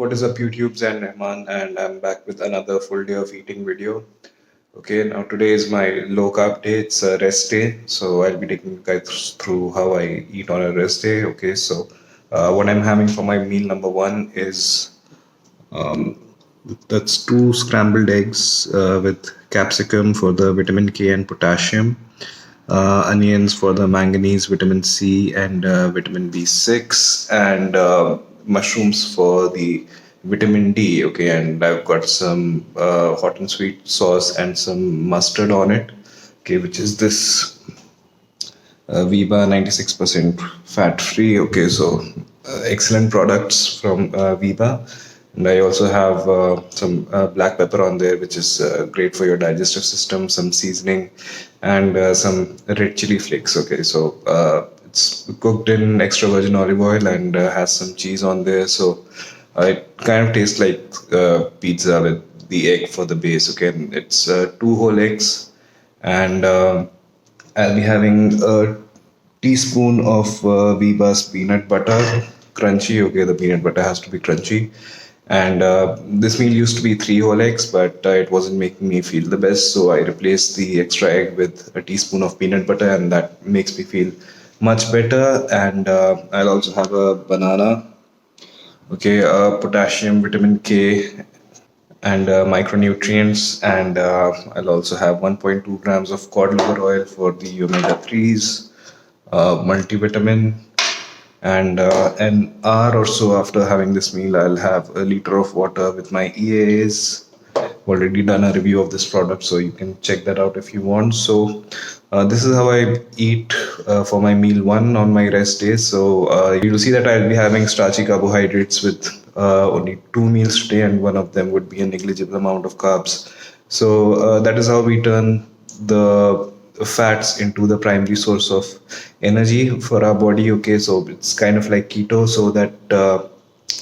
What is up, YouTube's and Rahman, and I'm back with another full day of eating video. Okay, now today is my low carb day. It's a rest day, so I'll be taking you guys through how I eat on a rest day. Okay, so what I'm having for my meal number one is that's two scrambled eggs with capsicum for the vitamin K and potassium, onions for the manganese, vitamin C, and vitamin B6, and mushrooms for the vitamin D. Okay, and I've got some hot and sweet sauce and some mustard on it. Okay, which is this Viva 96% fat free. Okay, so excellent products from Viva. And I also have some black pepper on there, which is great for your digestive system, some seasoning, and some red chili flakes. Okay, so it's cooked in extra virgin olive oil and has some cheese on there. So it kind of tastes like pizza with the egg for the base. Okay, and it's two whole eggs, and I'll be having a teaspoon of Viva's peanut butter, crunchy. Okay, the peanut butter has to be crunchy. And this meal used to be three whole eggs, but it wasn't making me feel the best. So I replaced the extra egg with a teaspoon of peanut butter, and that makes me feel much better. And I'll also have a banana. Okay, potassium, vitamin K, and micronutrients. And I'll also have 1.2 grams of cod liver oil for the omega 3s, multivitamin. And an hour or so after having this meal, I'll have a liter of water with my EAAs. Already done a review of this product, so you can check that out if you want. So this is how I eat for my meal one on my rest days. So you'll see that I'll be having starchy carbohydrates with only two meals today, and one of them would be a negligible amount of carbs. So that is how we turn the fats into the primary source of energy for our body. Okay, so it's kind of like keto, so that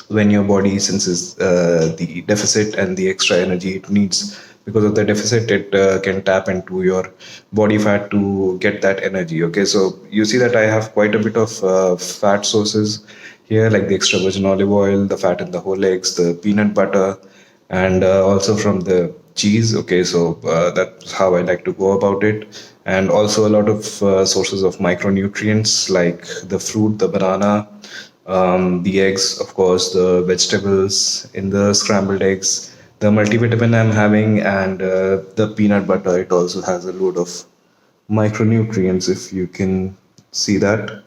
when your body senses the deficit and the extra energy it needs because of the deficit, it can tap into your body fat to get that energy. Okay, so you see that I have quite a bit of fat sources here, like the extra virgin olive oil, the fat in the whole eggs, the peanut butter, and also from the cheese. Okay, so that's how I like to go about it. And also a lot of sources of micronutrients like the fruit, the banana, the eggs, of course, the vegetables in the scrambled eggs, the multivitamin I'm having, and the peanut butter. It also has a load of micronutrients, if you can see that.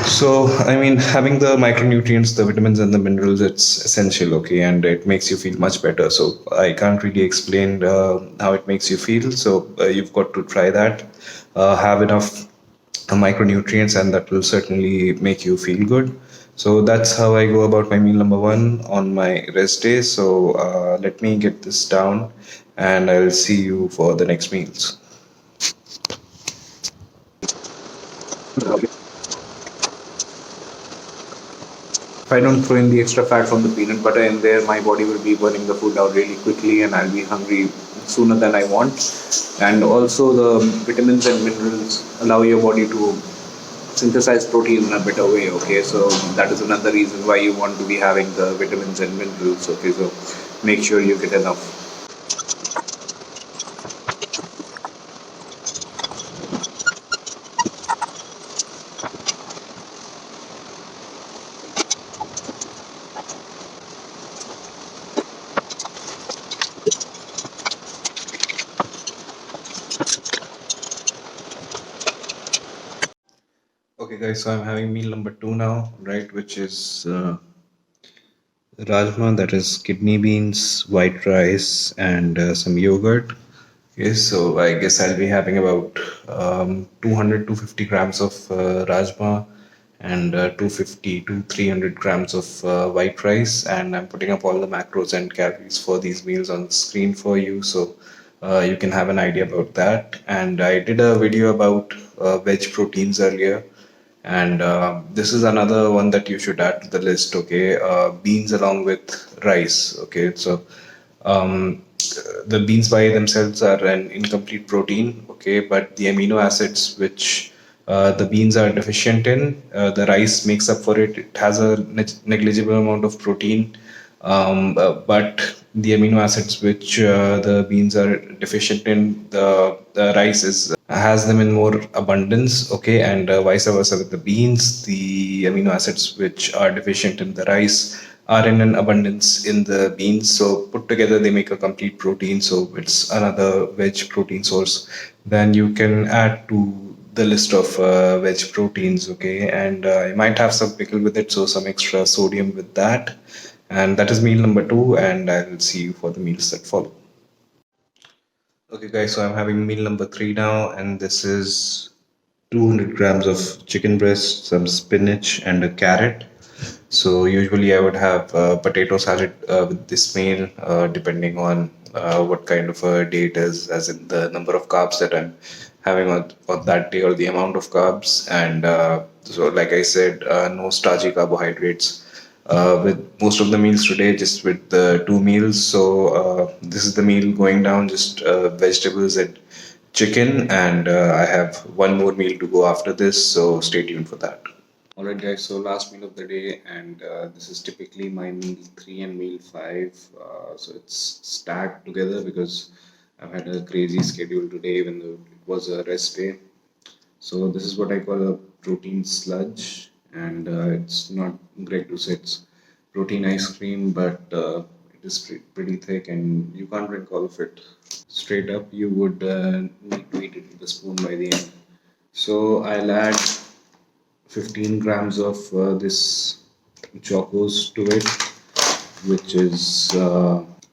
So, I mean, having the micronutrients, the vitamins, and the minerals, it's essential, okay, and it makes you feel much better. So, I can't really explain how it makes you feel. So, you've got to try that. Have enough micronutrients, and that will certainly make you feel good. So, that's how I go about my meal number one on my rest day. So, let me get this down, and I'll see you for the next meals. If I don't throw in the extra fat from the peanut butter in there, my body will be burning the food down really quickly and I'll be hungry sooner than I want. And also, the vitamins and minerals allow your body to synthesize protein in a better way. Okay, so that is another reason why you want to be having the vitamins and minerals. Okay, so make sure you get enough. Okay, guys, so I'm having meal number two now, right, which is rajma, that is kidney beans, white rice, and some yogurt. Okay, so I guess I'll be having about 200 to 50 grams of rajma and 250 to 300 grams of white rice. And I'm putting up all the macros and calories for these meals on the screen for you, so you can have an idea about that. And I did a video about veg proteins earlier, and this is another one that you should add to the list. Okay, beans along with rice. Okay, so the beans by themselves are an incomplete protein. Okay, but the amino acids which the beans are deficient in. The rice makes up for it. It has a negligible amount of protein, but the amino acids which the beans are deficient in, the rice is has them in more abundance. Okay, and vice versa with the beans, the amino acids which are deficient in the rice are in an abundance in the beans. So put together, they make a complete protein. So it's another veg protein source. Then you can add to the list of veg proteins. Okay, and I might have some pickle with it, so some extra sodium with that. And that is meal number two, and I'll see you for the meals that follow. Okay, guys, so I'm having meal number three now, and this is 200 grams of chicken breast, some spinach, and a carrot. So usually I would have potato salad with this meal, depending on what kind of a day it is, as in the number of carbs that I'm having on that day or the amount of carbs. And so, like I said, no starchy carbohydrates. With most of the meals today, just with the two meals. So this is the meal going down, just vegetables and chicken, and I have one more meal to go after this. So stay tuned for that. Alright, guys, so last meal of the day, and this is typically my meal three and meal five. So it's stacked together because I've had a crazy schedule today, even though it was a rest day. So this is what I call a protein sludge, and it's not great to say it's protein ice cream, but it is pretty thick, and you can't drink all of it straight up. You would need to eat it with a spoon by the end. So I'll add 15 grams of this chocos to it, which is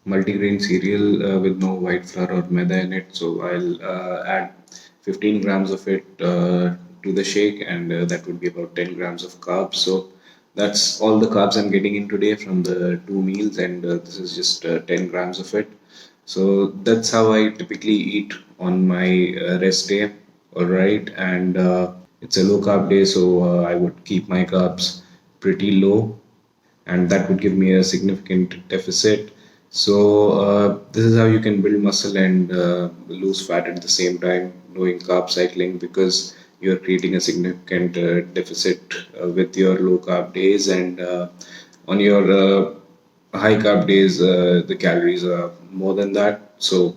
multigrain cereal with no white flour or maida in it. So I'll add 15 grams of it to the shake, and that would be about 10 grams of carbs. So that's all the carbs I'm getting in today from the two meals, and this is just 10 grams of it. So that's how I typically eat on my rest day. All right, and it's a low carb day, so I would keep my carbs pretty low, and that would give me a significant deficit. So this is how you can build muscle and lose fat at the same time, doing carb cycling, because you're creating a significant deficit with your low carb days, and on your high carb days, the calories are more than that. So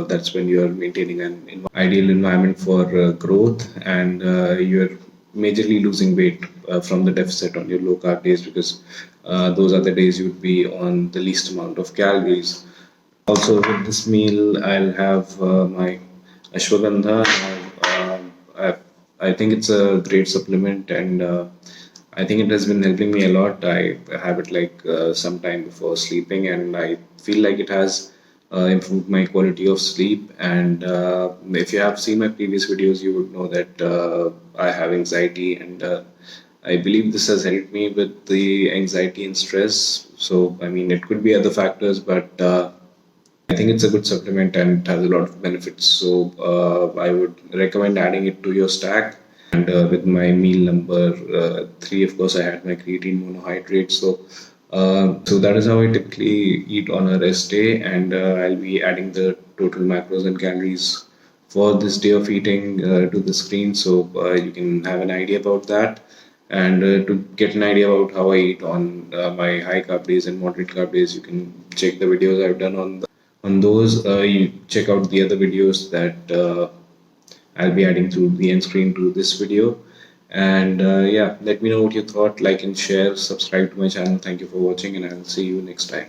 that's when you're maintaining an ideal environment for growth, and you're majorly losing weight from the deficit on your low carb days, because those are the days you would be on the least amount of calories. Also, with this meal, I'll have my ashwagandha. I think it's a great supplement, and I think it has been helping me a lot. I have it like sometime before sleeping, and I feel like it has improved my quality of sleep. And if you have seen my previous videos, you would know that I have anxiety, and I believe this has helped me with the anxiety and stress. So, I mean, it could be other factors, but I think it's a good supplement and it has a lot of benefits. So I would recommend adding it to your stack. And with my meal number three, of course, I had my creatine monohydrate. So that is how I typically eat on a rest day, and I'll be adding the total macros and calories for this day of eating to the screen, so you can have an idea about that. And to get an idea about how I eat on my high carb days and moderate carb days, you can check the videos I've done on those. You check out the other videos that I'll be adding through the end screen to this video. And yeah, let me know what you thought. Like and share, subscribe to my channel. Thank you for watching, and I'll see you next time.